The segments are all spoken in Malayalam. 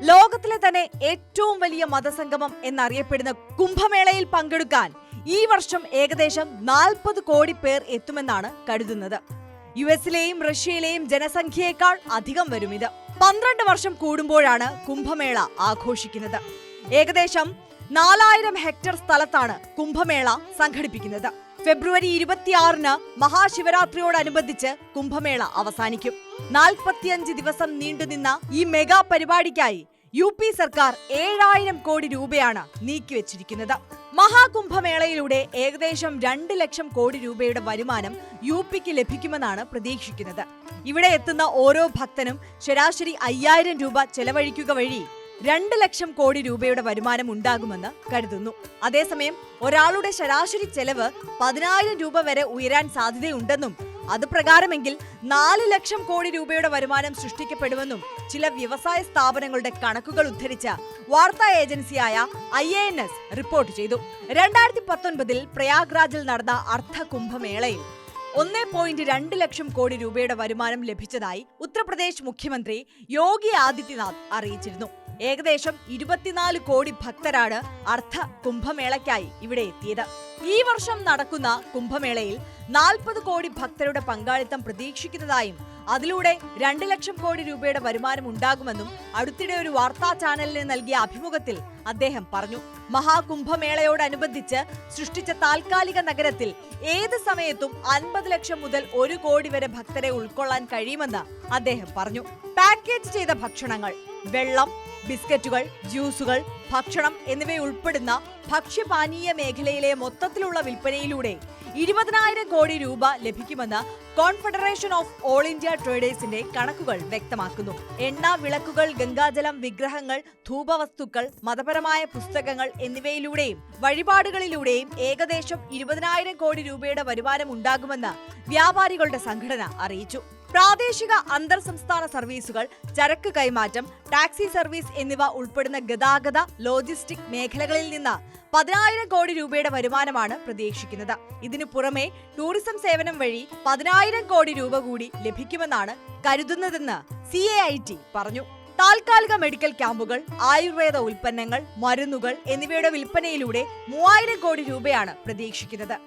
ലോകത്തിലെ തന്നെ ഏറ്റവും വലിയ മതസംഗമം എന്നറിയപ്പെടുന്ന കുംഭമേളയിൽ പങ്കെടുക്കാൻ ഈ വർഷം ഏകദേശം 40 കോടി പേർ എത്തുമെന്നാണ് കരുതുന്നത്. യുഎസിലെയും റഷ്യയിലെയും ജനസംഖ്യയേക്കാൾ അധികം വരും ഇത്. 12 വർഷം കൂടുമ്പോഴാണ് കുംഭമേള ആഘോഷിക്കുന്നത്. ഏകദേശം 4000 ഹെക്ടർ സ്ഥലത്താണ് കുംഭമേള സംഘടിപ്പിക്കുന്നത്. ഫെബ്രുവരി 26-ന് മഹാശിവരാത്രിയോടനുബന്ധിച്ച് കുംഭമേള അവസാനിക്കും. 45 ദിവസം നീണ്ടുനിന്ന ഈ മെഗാ പരിപാടിക്കായി UP സർക്കാർ 7000 കോടി രൂപയാണ് നീക്കിവെച്ചിരിക്കുന്നത്. മഹാകുംഭമേളയിലൂടെ ഏകദേശം 2 ലക്ഷം കോടി രൂപയുടെ വരുമാനം UPക്ക് ലഭിക്കുമെന്നാണ് പ്രതീക്ഷിക്കുന്നത്. ഇവിടെ എത്തുന്ന ഓരോ ഭക്തനും ശരാശരി 5000 രൂപ ചെലവഴിക്കുക വഴി 2 ലക്ഷം കോടി രൂപയുടെ വരുമാനം ഉണ്ടാകുമെന്ന് കരുതുന്നു. അതേസമയം ഒരാളുടെ ശരാശരി ചെലവ് 10000 രൂപ വരെ ഉയരാൻ സാധ്യതയുണ്ടെന്നും അത് പ്രകാരമെങ്കിൽ 4 ലക്ഷം കോടി രൂപയുടെ വരുമാനം സൃഷ്ടിക്കപ്പെടുമെന്നും ചില വ്യവസായ സ്ഥാപനങ്ങളുടെ കണക്കുകൾ ഉദ്ധരിച്ച വാർത്താ ഏജൻസിയായ IANS റിപ്പോർട്ട് ചെയ്തു. 2019-ൽ പ്രയാഗ്രാജിൽ നടന്ന അർദ്ധ കുംഭമേളയിൽ 1.2 ലക്ഷം കോടി രൂപയുടെ വരുമാനം ലഭിച്ചതായി ഉത്തർപ്രദേശ് മുഖ്യമന്ത്രി യോഗി ആദിത്യനാഥ് അറിയിച്ചിരുന്നു. ഏകദേശം 24 കോടി ഭക്തരാണ് അർദ്ധ കുംഭമേളയ്ക്കായി ഇവിടെ എത്തിയത്. ഈ വർഷം നടക്കുന്ന കുംഭമേളയിൽ 40 കോടി ഭക്തരുടെ പങ്കാളിത്തം പ്രതീക്ഷിക്കുന്നതായും അതിലൂടെ 2 ലക്ഷം കോടി രൂപയുടെ വരുമാനം ഉണ്ടാകുമെന്നും അടുത്തിടെ ഒരു വാർത്താ ചാനലിന് നൽകിയ അഭിമുഖത്തിൽ അദ്ദേഹം പറഞ്ഞു. മഹാകുംഭമേളയോടനുബന്ധിച്ച് സൃഷ്ടിച്ച താൽക്കാലിക നഗരത്തിൽ ഏത് സമയത്തും 50 ലക്ഷം മുതൽ 1 കോടി വരെ ഭക്തരെ ഉൾക്കൊള്ളാൻ കഴിയുമെന്ന് അദ്ദേഹം പറഞ്ഞു. പാക്കേജ് ചെയ്ത ഭക്ഷണങ്ങൾ, വെള്ളം, ബിസ്ക്കറ്റുകൾ, ജ്യൂസുകൾ, ഭക്ഷണം എന്നിവയുൾപ്പെടുന്ന ഭക്ഷ്യപാനീയ മേഖലയിലെ മൊത്തത്തിലുള്ള വിൽപ്പനയിലൂടെ 20,000 കോടി രൂപ ലഭിക്കുമെന്ന് കോൺഫെഡറേഷൻ ഓഫ് ഓൾ ഇന്ത്യ ട്രേഡേഴ്സിന്റെ കണക്കുകൾ വ്യക്തമാക്കുന്നു. എണ്ണ, വിളക്കുകൾ, ഗംഗാജലം, വിഗ്രഹങ്ങൾ, ധൂപവസ്തുക്കൾ, മതപരമായ പുസ്തകങ്ങൾ എന്നിവയിലൂടെയും വഴിപാടുകളിലൂടെയും ഏകദേശം 20,000 കോടി രൂപയുടെ വരുമാനം ഉണ്ടാകുമെന്ന് വ്യാപാരികളുടെ സംഘടന അറിയിച്ചു. പ്രാദേശിക അന്തർ സംസ്ഥാന സർവീസുകൾ, ചരക്ക് കൈമാറ്റം, ടാക്സി സർവീസ് എന്നിവ ഉൾപ്പെടുന്ന ഗതാഗത, ലോജിസ്റ്റിക് മേഖലകളിൽ നിന്ന് 10,000 കോടി രൂപയുടെ വരുമാനമാണ് പ്രതീക്ഷിക്കുന്നത്. ഇതിനു പുറമെ ടൂറിസം സേവനം വഴി 10,000 കോടി രൂപ കൂടി ലഭിക്കുമെന്നാണ് കരുതുന്നതെന്ന് CAIT പറഞ്ഞു. താൽക്കാലിക മെഡിക്കൽ ക്യാമ്പുകൾ, ആയുർവേദ ഉൽപ്പന്നങ്ങൾ, മരുന്നുകൾ എന്നിവയുടെ വിൽപ്പനയിലൂടെ 3,000 കോടി രൂപയാണ് പ്രതീക്ഷിക്കുന്നത്.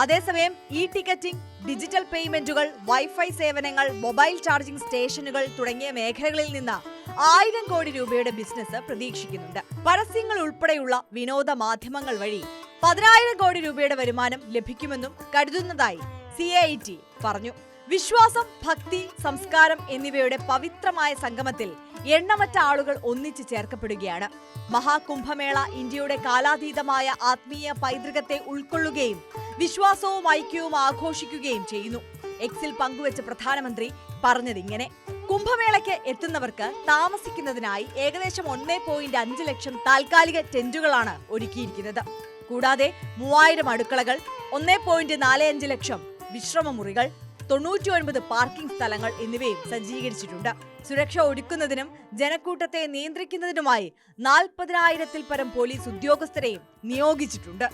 അതേസമയം ടിക്കറ്റിംഗ്, ഡിജിറ്റൽ പേയ്മെന്റുകൾ, വൈഫൈ സേവനങ്ങൾ, മൊബൈൽ ചാർജിംഗ് സ്റ്റേഷനുകൾ തുടങ്ങിയ മേഖലകളിൽ നിന്ന് 1000 കോടി രൂപയുടെ ബിസിനസ് പ്രതീക്ഷിക്കുന്നുണ്ട്. പരസ്യങ്ങൾ ഉൾപ്പെടെയുള്ള വിനോദ മാധ്യമങ്ങൾ വഴി 10,000 കോടി രൂപയുടെ വരുമാനം ലഭിക്കുമെന്നും കരുതുന്നതായി CAIT പറഞ്ഞു. വിശ്വാസം, ഭക്തി, സംസ്കാരം എന്നിവയുടെ പവിത്രമായ സംഗമത്തിൽ എണ്ണമറ്റ ആളുകൾ ഒന്നിച്ചു ചേർക്കപ്പെടുകയാണ്. മഹാകുംഭമേള ഇന്ത്യയുടെ കാലാതീതമായ ആത്മീയ പൈതൃകത്തെ ഉൾക്കൊള്ളുകയും വിശ്വാസവും ഐക്യവും ആഘോഷിക്കുകയും ചെയ്യുന്നു. എക്സിൽ പങ്കുവെച്ച പ്രധാനമന്ത്രി പറഞ്ഞതിങ്ങനെ: കുംഭമേളയ്ക്ക് എത്തുന്നവർക്ക് താമസിക്കുന്നതിനായി ഏകദേശം 1.5 ലക്ഷം താൽക്കാലിക ടെന്റുകളാണ് ഒരുക്കിയിരിക്കുന്നത്. കൂടാതെ 3000 അടുക്കളകൾ, 1.45 ലക്ഷം വിശ്രമമുറികൾ, 99 പാർക്കിംഗ് സ്ഥലങ്ങൾ എന്നിവയും സജ്ജീകരിച്ചിട്ടുണ്ട്. സുരക്ഷ ഒരുക്കുന്നതിനും ജനക്കൂട്ടത്തെ നിയന്ത്രിക്കുന്നതിനുമായി 40,000-ൽ പരം പോലീസ് ഉദ്യോഗസ്ഥരെയും നിയോഗിച്ചിട്ടുണ്ട്.